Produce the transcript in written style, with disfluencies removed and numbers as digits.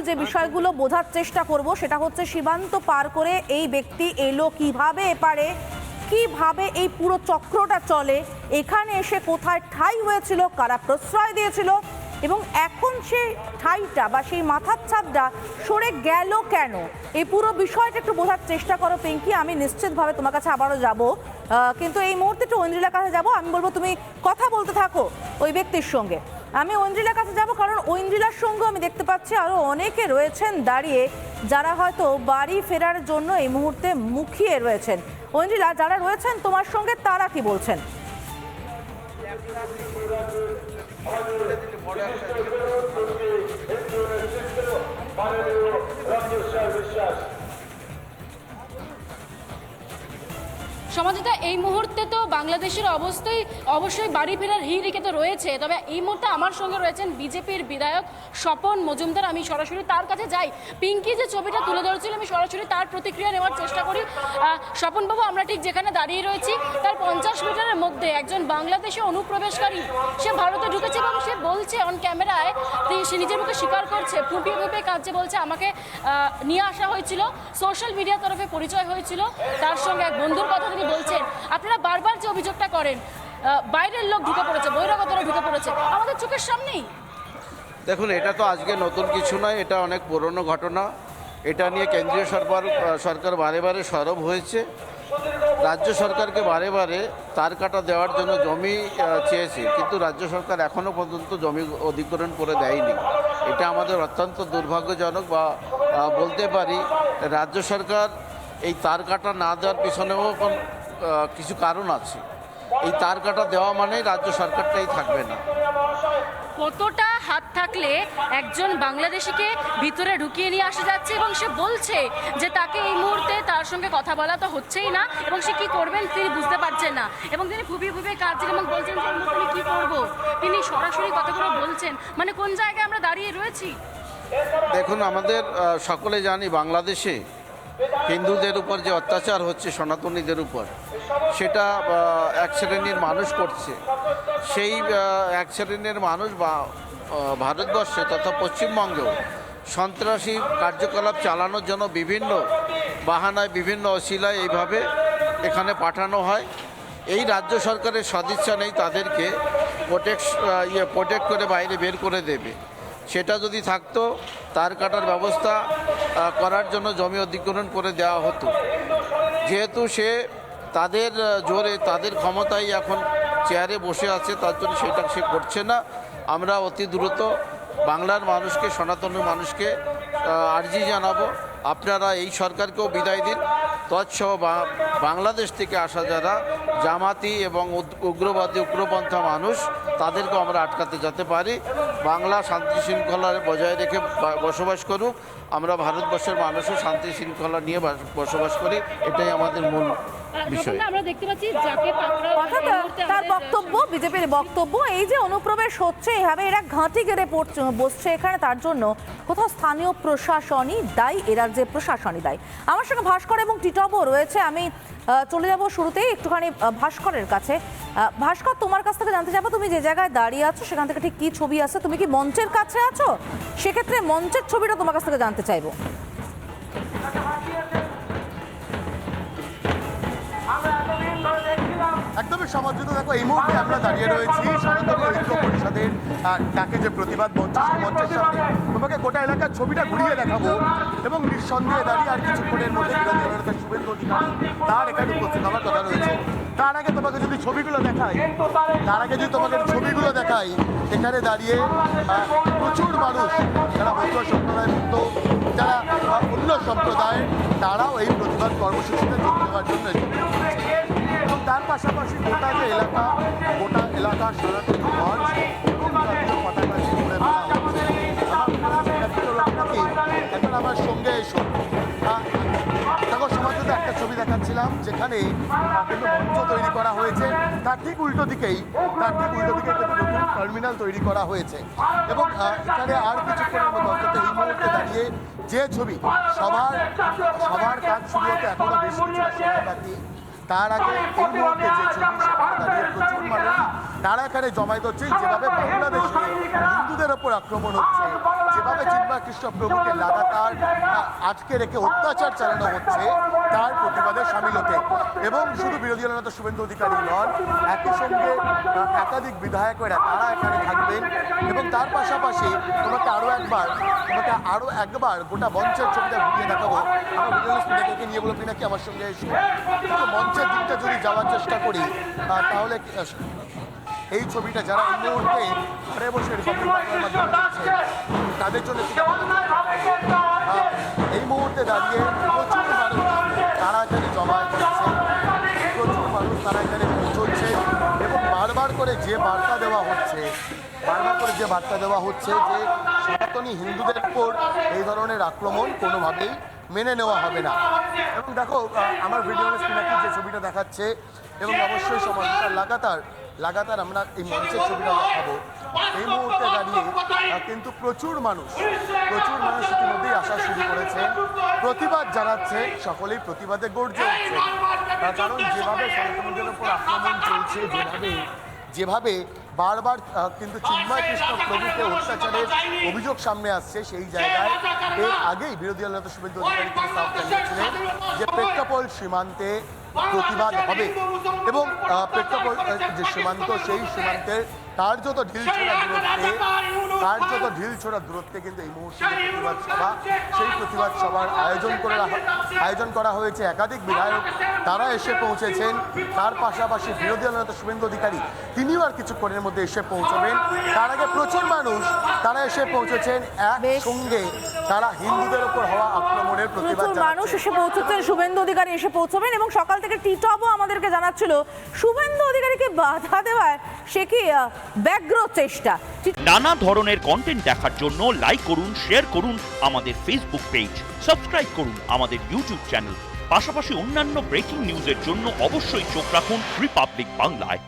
যে বিষয়গুলো বোঝার চেষ্টা করব সেটা হচ্ছে সীমান্ত পার করে এই ব্যক্তি এলো কিভাবে এপারে, কিভাবে এই পুরো চক্রটা চলে, এখানে এসে কোথায় ঠাঁই হয়েছিল, কারা প্রশ্রয় দিয়েছিল, এবং এখন সেই ঠাঁইটা বা সেই মাথার ছাদটা সরে গেল কেন, এই পুরো বিষয়টা একটু বোঝার চেষ্টা করো পিঙ্কি। আমি নিশ্চিতভাবে তোমার কাছে আবারও যাব, কিন্তু এই মুহূর্তে একটু ঐন্দ্রিলার কাছে যাব। আমি বলবো তুমি কথা বলতে থাকো ওই ব্যক্তির সঙ্গে। আমি ঐন্দ্রিলার কাছে যাব, কারণ ঐন্দ্রিলার সঙ্গে আমি দেখতে পাচ্ছি আরও অনেকে রয়েছেন দাঁড়িয়ে, যারা হয়তো বাড়ি ফেরার জন্য এই মুহূর্তে মুখিয়ে রয়েছেন। ঐন্দ্রিলা, যারা রয়েছেন তোমার সঙ্গে তারা কি বলছেন? সমাজতা, এই মুহূর্তে তো বাংলাদেশের অবশ্যই বাড়ি ফেরার হিড়িকে তো রয়েছে, তবে এই মুহূর্তে আমার সঙ্গে রয়েছেন বিজেপির বিধায়ক স্বপন মজুমদার। আমি সরাসরি তার কাছে যাই। পিঙ্কি যে ছবিটা তুলে ধরেছিল আমি সরাসরি তার প্রতিক্রিয়া নেওয়ার চেষ্টা করি। স্বপনবাবু, আমরা ঠিক যেখানে দাঁড়িয়ে রয়েছি তার 50 মিটারের মধ্যে একজন বাংলাদেশি অনুপ্রবেশকারী সে ভারতে ঢুকেছে এবং সে বলছে অন ক্যামেরায়, সে নিজের মুখে স্বীকার করছে, ফুপিয়ে ফুপিয়ে কাঁদছে, বলছে আমাকে নিয়ে আসা হয়েছিল, সোশ্যাল মিডিয়ার তরফে পরিচয় হয়েছিল, তার সঙ্গে এক বন্ধুর কথা তিনি বলছেন। আপনারা বারবার যে অভিযোগটা করেন বাইরের লোক ঢুকে পড়েছে, বহিরাগতরা ঢুকে পড়েছে, আমাদের চোখের সামনেই। দেখুন, এটা তো আজকে নতুন কিছু নয়, এটা অনেক পুরনো ঘটনা। এটা নিয়ে কেন্দ্রীয় সরকার বারে বারে সরব হয়েছে। রাজ্য সরকারকে বারে বারে তার কাটা দেওয়ার জন্য জমি চেয়েছে, কিন্তু রাজ্য সরকার এখনও পর্যন্ত জমি অধিগ্রহণ করে দেয়নি। এটা আমাদের অত্যন্ত দুর্ভাগ্যজনক, বা বলতে পারি রাজ্য সরকার এই তার কাটা না দেওয়ার পিছনেও কিছু কারণ আছে। এই তার কাটা দেওয়া মানেই রাজ্য সরকারটাই থাকবে না। কতটা হাত থাকলে একজন বাংলাদেশিকে ভিতরে ঢুকিয়ে নিয়ে আসা যাচ্ছে এবং সে বলছে যে তাকে এই মুহূর্তে তার সঙ্গে কথা বলা তো হচ্ছেই না এবং সে কি করবেন তিনি বুঝতে পারছেন না, এবং তিনি ফুপিয়ে ফুপিয়ে কাঁদছেন এবং বলছেন যে আমি কি করব। তিনি সরাসরি কথাগুলো বলছেন, মানে কোন জায়গায় আমরা দাঁড়িয়ে রয়েছি। দেখুন, আমাদের সকলে জানি বাংলাদেশে হিন্দুদের উপর যে অত্যাচার হচ্ছে সনাতনীদের উপর, সেটা এক শ্রেণীর মানুষ করছে। সেই এক শ্রেণীর মানুষ বা ভারতবর্ষে তথা পশ্চিমবঙ্গেও সন্ত্রাসী কার্যকলাপ চালানোর জন্য বিভিন্ন বাহানায়, বিভিন্ন অশিলায় এইভাবে এখানে পাঠানো হয়। এই রাজ্য সরকারের সদিচ্ছা নেই তাদেরকে প্রোটেক্ট করে বাইরে বের করে দেবে। সেটা যদি থাকতো, তার কাটার ব্যবস্থা করার জন্য জমি অধিগ্রহণ করে দেওয়া হতো। যেহেতু সে তাদের জোরে, তাদের ক্ষমতায় এখন চেয়ারে বসে আছে, তার জন্য সেটা সে করছে না। আমরা অতি দ্রুত বাংলার মানুষকে, সনাতনী মানুষকে আর্জি জানাবো, আপনারা এই সরকারকেও বিদায় দিন। তৎসহ বাংলাদেশ থেকে আসা যারা জামাতি এবং উগ্রপন্থা মানুষ, তাদেরকেও আমরা আটকাতে যেতে পারি। বাংলা শান্তি শৃঙ্খলা বজায় রেখে বসবাস করুক। আমরা ভারতবর্ষের মানুষও শান্তি শৃঙ্খলা নিয়ে বসবাস করি, এটাই আমাদের মূল বিষয়। আমরা দেখতে পাচ্ছি তার বক্তব্য, বিজেপির বক্তব্য, এই যে অনুপ্রবেশ হচ্ছে এভাবে এরা ঘাঁটি গেড়ে বসছে এখানে, তার জন্য কোথাও স্থানীয় প্রশাসনই দায়ী, এ রাজ্যের প্রশাসনই দায়ী। আমার সঙ্গে ভাস্কর এবং টিটবও রয়েছে। আমি চলে যাব শুরুতেই একটুখানি ভাস্করের কাছে। ভাস্কর, তোমার কাছ থেকে জানতে চাবো, তুমি যে জায়গায় দাঁড়িয়ে আছো সেখান থেকে ঠিক কি ছবি আছে? তুমি কি মঞ্চের কাছে আছো? সেক্ষেত্রে মঞ্চের ছবিটা তোমার কাছ থেকে জানতে চাইবো। একদমই সমাজযুক্ত। দেখো, এই মুহূর্তে আমরা দাঁড়িয়ে রয়েছি সনাতনী ঐক্য পরিষদের ডাকে যে প্রতিবাদ মঞ্চ, সেই মঞ্চের সামনে। তোমাকে গোটা এলাকার ছবিটা ঘুরিয়ে দেখাবো এবং নিঃসন্দেহে দাঁড়িয়ে আর কিছুক্ষণের মধ্যে বিরোধী দলনেতা শুভেন্দু অধিকারী তার এখানে উপস্থিত হওয়ার কথা রয়েছে। তার আগে তোমাকে যদি ছবিগুলো দেখাই, এখানে দাঁড়িয়ে প্রচুর মানুষ যারা বৌদ্ধ সম্প্রদায়ভুক্ত, যারা অন্য সম্প্রদায়, তারাও এই প্রতিবাদ কর্মসূচিতে যোগ দেওয়ার জন্য এবং তার পাশাপাশি গোটা এলাকা সনাতনী মঞ্চ এবং জাতীয় পতাকা ছুড়ে ফেলা হচ্ছে। এখন আমার সঙ্গে এসো। দেখো, সমাজে একটা ছবি দেখাচ্ছিলাম যেখানে কিন্তু মঞ্চ তৈরি করা হয়েছে, তার ঠিক উল্টো দিকেই কিন্তু নতুন টার্মিনাল তৈরি করা হয়েছে এবং এখানে আর কিছুক্ষণের মতো, অন্তত এই মুহূর্তে দাঁড়িয়ে যে ছবি, সবার কাজ শুরু হতে এখনো বেশ কিছু সময় বাকি। তার আগে এই মুহূর্তে যে ছবি, সেখানে দাঁড়িয়ে প্রচুর মানুষ তারা এখানে জমায়েত হচ্ছেন। যেভাবে বাংলাদেশে হিন্দুদের ওপর আক্রমণ হচ্ছে, যেভাবে চিন্ময় কৃষ্ণ প্রভুকে লাগাতার আটকে রেখে অত্যাচার চালানো হচ্ছে, তার প্রতিবাদে সামিল হতে। এবং শুধু বিরোধী দলনেতা শুভেন্দু অধিকারী নন, একই সঙ্গে একাধিক বিধায়কেরা তারা এখানে থাকবেন। এবং তার পাশাপাশি তোমাকে আরও একবার গোটা মঞ্চের ছবিটা ঘুরিয়ে দেখাবো। আমার ভিডিও স্পিডারকে নিয়ে বলো নাকি আমার সঙ্গে এসে কিন্তু মঞ্চের দিকটা যদি যাওয়ার চেষ্টা করি তাহলে এই ছবিটা যারা এই মুহূর্তে ঘরে বসে রিপাবলিক বাংলার মাধ্যমে দেখছে, তাদের জন্য এই মুহূর্তে দাঁড়িয়ে প্রচুর মানুষ তারা এখানে জমা করছে, প্রচুর মানুষ তারা এখানে পৌঁছচ্ছে। এবং বারবার করে যে বার্তা দেওয়া হচ্ছে যে সনাতনী হিন্দুদের উপর এই ধরনের আক্রমণ কোনোভাবেই মেনে নেওয়া হবে না। এবং দেখো আমার ভিডিও স্ক্রিনে যে ছবিটা দেখাচ্ছে, এবং অবশ্যই সমাজটা লাগাতার আমরা এই মঞ্চের ছবিটা দেখাবো। এই মুহূর্তে দাঁড়িয়ে কিন্তু প্রচুর মানুষ ইতিমধ্যেই আসা শুরু করেছে, প্রতিবাদ জানাচ্ছে, সকলেই প্রতিবাদে গর্জে উঠছে। কারণ যেভাবে সনাতনীদের উপর আক্রমণ চলছে, যেভাবে বারবার কিন্তু চিন্ময় কৃষ্ণ প্রভুকে অত্যাচারের অভিযোগ সামনে আসছে, সেই জায়গায় এর আগেই বিরোধী দলনেতা শুভেন্দু অধিকারী তিনি সাফ জানিয়েছিলেন যে পেট্রাপোল সীমান্তে প্রতিবাদ হবে। এবং পেট্রাপোল যে সীমান্ত, সেই সীমান্তের কার্যত ঢিল ছোড়া দূরত্বে কিন্তু এই মুহূর্তে সেই প্রতিবাদ সভার আয়োজন করা হয়েছে। একাধিক বিধায়ক তারা এসে পৌঁছেছেন। তার পাশাপাশি বিরোধী দলনেতা শুভেন্দু অধিকারী তিনিও আর কিছুক্ষণের মধ্যে এসে পৌঁছবেন। তার আগে প্রচুর মানুষ তারা এসে পৌঁছেছেন একসঙ্গে, তারা হিন্দুদের উপর হওয়া আক্রমণের প্রতিবাদ প্রচুর মানুষ এসে পৌঁছচ্ছেন, শুভেন্দু অধিকারী এসে পৌঁছবেন। এবং সকাল থেকে টিটবও আমাদেরকে জানাচ্ছিল শুভেন্দু অধিকারীকে বাধা দেওয়ার সে কি ব্যগ্র চেষ্টা। নানা ধরনের কন্টেন্ট দেখার জন্য লাইক করুন, শেয়ার করুন আমাদের ফেসবুক পেজ, সাবস্ক্রাইব করুন আমাদের ইউটিউব চ্যানেল। পাশাপাশি অন্যান্য ব্রেকিং নিউজের জন্য অবশ্যই চোখ রাখুন রিপাবলিক বাংলায়।